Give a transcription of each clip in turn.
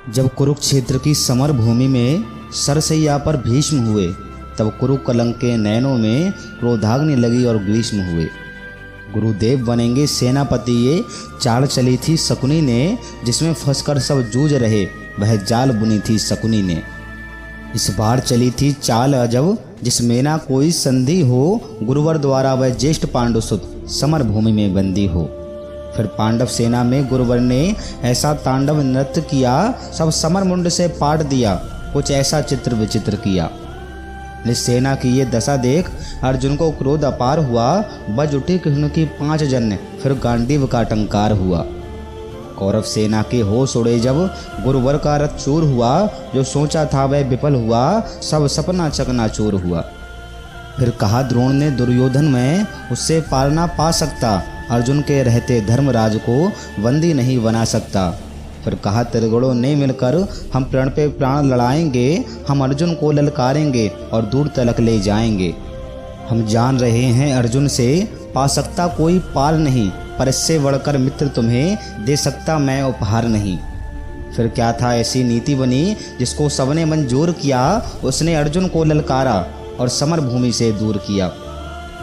जब कुरुक्षेत्र की समर भूमि में सरसैया पर भीष्म हुए, तब कुरुकलंक के नयनों में क्रोधाग्नि लगी और ग्रीष्म हुए। गुरुदेव बनेंगे सेनापति ये चाल चली थी शकुनी ने, जिसमें फंसकर सब जूझ रहे वह जाल बुनी थी शकुनी ने। इस बार चली थी चाल अजब, जिसमें ना कोई संधि हो, गुरुवर द्वारा वह ज्येष्ठ पांडुसुत समर भूमि में बंदी हो। फिर पांडव सेना में गुरुवर ने ऐसा तांडव नृत्य किया, सब समर मुंड से पाट दिया, कुछ ऐसा चित्र विचित्र किया। इस सेना की ये दशा देख अर्जुन को क्रोध अपार हुआ, बज उठी कृष्ण की 5 जन, फिर गांडीव का टंकार हुआ। कौरव सेना के होश उड़े जब गुरुवर का रथ चूर हुआ, जो सोचा था वह विफल हुआ, सब सपना चकनाचूर हुआ। फिर कहा द्रोण ने दुर्योधन में उससे पार ना पा सकता, अर्जुन के रहते धर्मराज को बंदी नहीं बना सकता। फिर कहा त्रिगुणों ने मिलकर हम प्राण पे प्राण लड़ाएंगे, हम अर्जुन को ललकारेंगे और दूर तलक ले जाएंगे। हम जान रहे हैं अर्जुन से पा सकता कोई पार नहीं, पर इससे बढ़कर मित्र तुम्हें दे सकता मैं उपहार नहीं। फिर क्या था ऐसी नीति बनी जिसको सबने मंजूर किया, उसने अर्जुन को ललकारा और समर भूमि से दूर किया।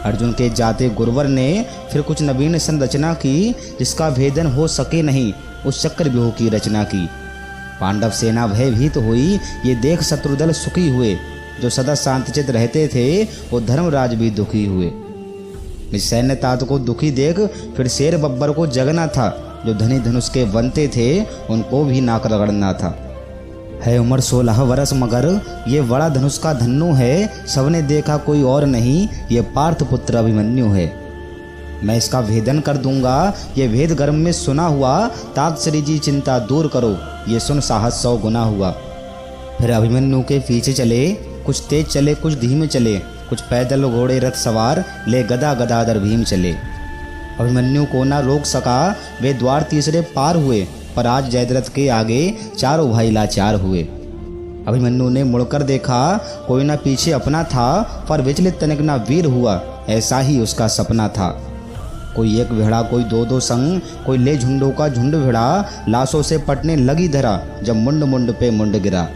अर्जुन के जाते गुरुवर ने फिर कुछ नवीन संरचना की, जिसका भेदन हो सके नहीं, उस चक्रव्यूह की रचना की। पांडव सेना भयभीत हुई, ये देख शत्रुदल सुखी हुए, जो सदा शांतचित रहते थे वो धर्मराज भी दुखी हुए। इस सैन्य तात को दुखी देख फिर शेर बब्बर को जगना था, जो धनी धनुष के बनते थे उनको भी नाक रगड़ना था। है उम्र 16 वर्ष मगर ये बड़ा धनुष का धन्नु है, सबने देखा कोई और नहीं, ये पार्थ पुत्र अभिमन्यु है। मैं इसका भेदन कर दूंगा, ये भेद गर्भ में सुना हुआ, तात श्री जी चिंता दूर करो, ये सुन साहस 100 गुना हुआ। फिर अभिमन्यु के पीछे चले, कुछ तेज चले कुछ धीमे चले, कुछ पैदल घोड़े रथ सवार, ले गदा गदाधर भीम चले। अभिमन्यु को ना रोक सका, वे द्वार तीसरे पार हुए, पर आज जयद्रथ के आगे चारों भाई लाचार हुए। अभिमन्यु ने मुड़कर देखा, कोई ना पीछे अपना था, पर विचलित तनिक ना वीर हुआ, ऐसा ही उसका सपना था। कोई एक भेड़ा कोई 2-2 संग, कोई ले झुंडों का झुंड भेड़ा, लाशों से पटने लगी धरा, जब मुंड मुंड पे मुंड गिरा।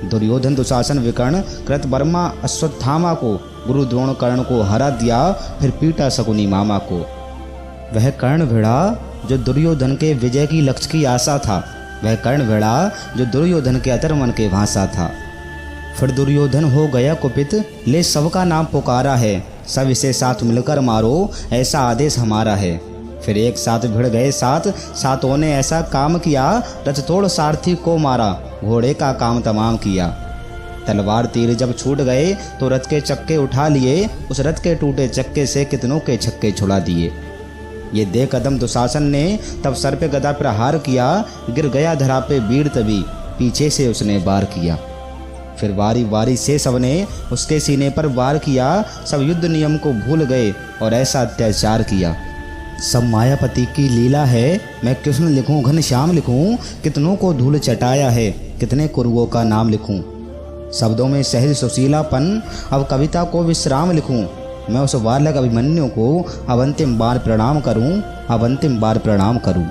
दुर्योधन दुशासन विकर्ण कृतवर्मा अश्वत्थामा को, गुरु द्रोण कर्ण को हरा दिया, फिर पीटा शकुनी मामा को। वह कर्ण भेड़ा जो दुर्योधन के विजय की लक्ष्य की आशा था, वह कर्ण भेड़ा जो दुर्योधन के अतर्मन के भाषा था। फिर दुर्योधन हो गया कुपित, ले सबका नाम पुकारा है, सब इसे साथ मिलकर मारो, ऐसा आदेश हमारा है। फिर एक साथ भिड़ गए सातों ने ऐसा काम किया, रथ तोड़ सारथी को मारा, घोड़े का काम तमाम किया। तलवार तीर जब छूट गए तो रथ के चक्के उठा लिए, उस रथ के टूटे चक्के से कितनों के छक्के छुड़ा दिए। ये देख कदम दुशासन ने तब सर पे गदा प्रहार किया, गिर गया धरा पे वीर तभी, पीछे से उसने वार किया। फिर बारी बारी से सबने उसके सीने पर वार किया, सब युद्ध नियम को भूल गए और ऐसा अत्याचार किया। सब मायापति की लीला है, मैं कृष्ण लिखूं घनश्याम लिखूं, कितनों को धूल चटाया है, कितने कुरुओं का नाम लिखूं। शब्दों में सहज सुशीलापन, अब कविता को विश्राम लिखूं, मैं उस बालक अभिमन्यु को अब अंतिम बार प्रणाम करूं, अब अंतिम बार प्रणाम करूं।